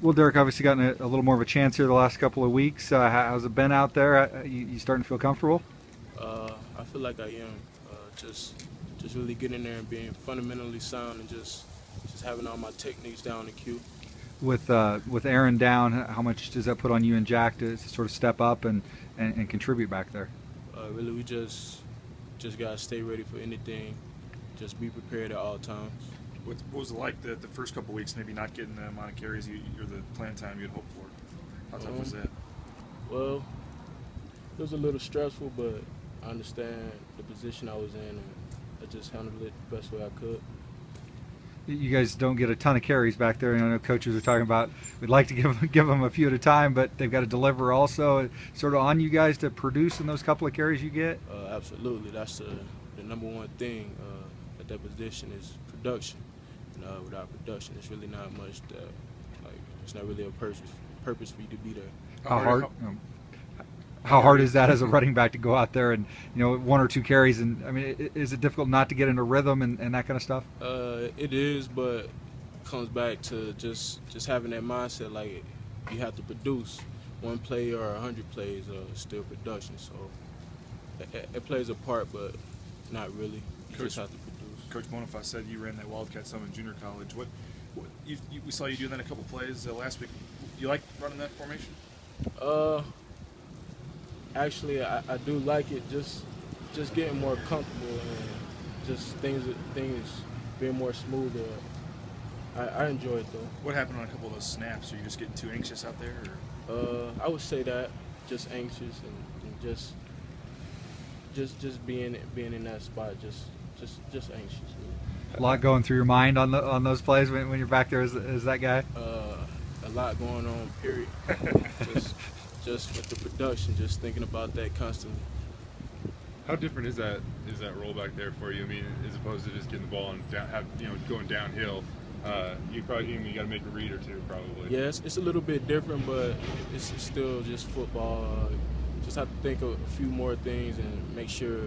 Well, Derrick, obviously gotten a little more of a chance here the last couple of weeks. How's it been out there? You starting to feel comfortable? I feel like I am. Just really getting there and being fundamentally sound and just having all my techniques down the queue. With Aaron down, how much does that put on you and Jack to sort of step up and contribute back there? Really, we just gotta stay ready for anything. Just be prepared at all times. What was it like the first couple weeks, maybe not getting the amount of carries or the playing time you'd hoped for? How tough was that? Well, it was a little stressful, but I understand the position I was in, and I just handled it the best way I could. You guys don't get a ton of carries back there. I know coaches are talking about we'd like to give them a few at a time, but they've got to deliver also. It's sort of on you guys to produce in those couple of carries you get. Absolutely, that's the number one thing at that position is production. And without production, it's really not much that it's not really a purpose for you to be there. How hard is that as a running back to go out there and one or two carries? And I mean, is it difficult not to get into rhythm and that kind of stuff? It is, but it comes back to just having that mindset. Like you have to produce. One play or 100 plays is still production. So it plays a part, but not really. You just have to produce. Coach Bonifaz said you ran that Wildcat some in junior college. We saw you do that in a couple plays last week. You like running that formation? Actually, I do like it. Just getting more comfortable and just things being more smoother. I enjoy it though. What happened on a couple of those snaps? Are you just getting too anxious out there? Or? I would say that just anxious and just being in that spot. Just anxious. Really. A lot going through your mind on those plays when you're back there as that guy. A lot going on. Period. just with the production, just thinking about that constantly. How different is that role back there for you? I mean, as opposed to just getting the ball and going downhill, you got to make a read or two probably. Yeah, it's a little bit different, but it's still just football. Just have to think of a few more things and make sure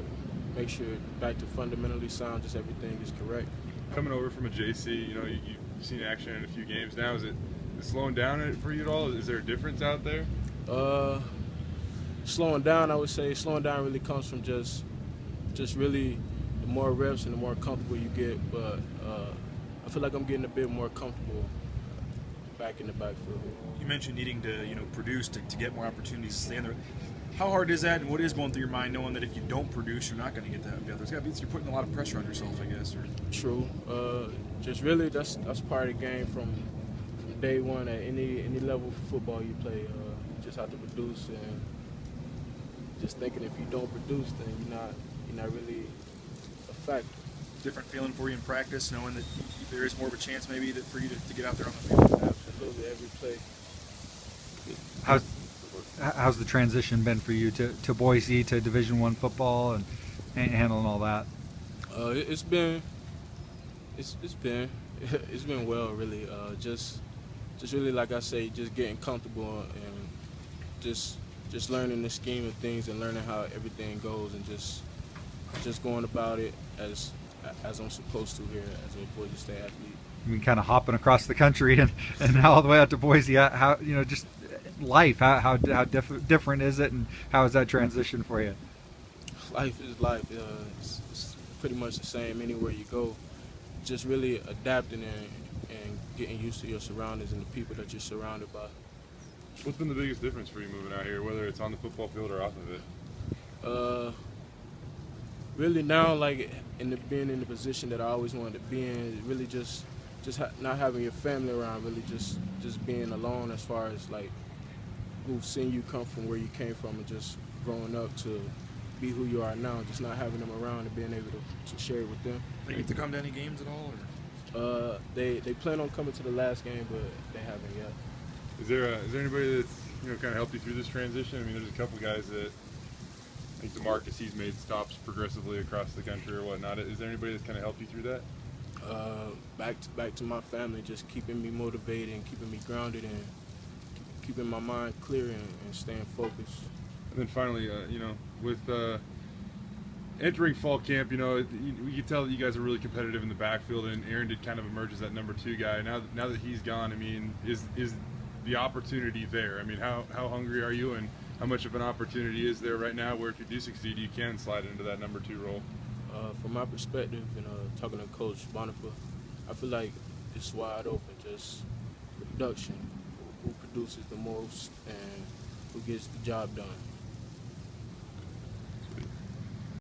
back to fundamentally sound, just everything is correct. Coming over from a JC, you've seen action in a few games now. Is it slowing down for you at all? Is there a difference out there? Slowing down, I would say slowing down really comes from just really the more reps and the more comfortable you get. But I feel like I'm getting a bit more comfortable back in the backfield. You mentioned needing to produce to get more opportunities to stay in there. How hard is that, and what is going through your mind knowing that if you don't produce, you're not going to get that? You're putting a lot of pressure on yourself, I guess. Or? True. Just really, that's part of the game from day one at any level of football you play. You just have to produce, and just thinking if you don't produce, then you're not really a factor. Different feeling for you in practice, knowing that there is more of a chance maybe for you to get out there on the field. Absolutely, every play. How's the transition been for you to Boise, to Division I football, and handling all that? It's been well, really. Just really, like I say, just getting comfortable and just learning the scheme of things and learning how everything goes, and just going about it as I'm supposed to here as a Boise State athlete. I mean, kind of hopping across the country and now all the way out to Boise. How just life? How different is it, and how is that transition for you? Life is life. It's pretty much the same anywhere you go. Just really adapting and getting used to your surroundings and the people that you're surrounded by. What's been the biggest difference for you moving out here, whether it's on the football field or off of it? Really now, like being in the position that I always wanted to be in, really just not having your family around, really just being alone as far as like who've seen you come from where you came from, and just growing up to be who you are now, just not having them around and being able to share it with them. They get to come to any games at all? Or? They plan on coming to the last game, but they haven't yet. Is there anybody that's kind of helped you through this transition? I mean, there's a couple guys that I think DeMarcus, he's made stops progressively across the country or whatnot. Is there anybody that's kind of helped you through that? Back to my family, just keeping me motivated and keeping me grounded and keeping my mind clear and staying focused. And then finally, with entering fall camp, you can tell that you guys are really competitive in the backfield, and Aaron did kind of emerge as that number 2 guy. Now that he's gone, I mean, is the opportunity there? I mean, how hungry are you, and how much of an opportunity is there right now where if you do succeed, you can slide into that number 2 role? From my perspective, and talking to Coach Bonifer, I feel like it's wide open, just production, who produces the most and who gets the job done.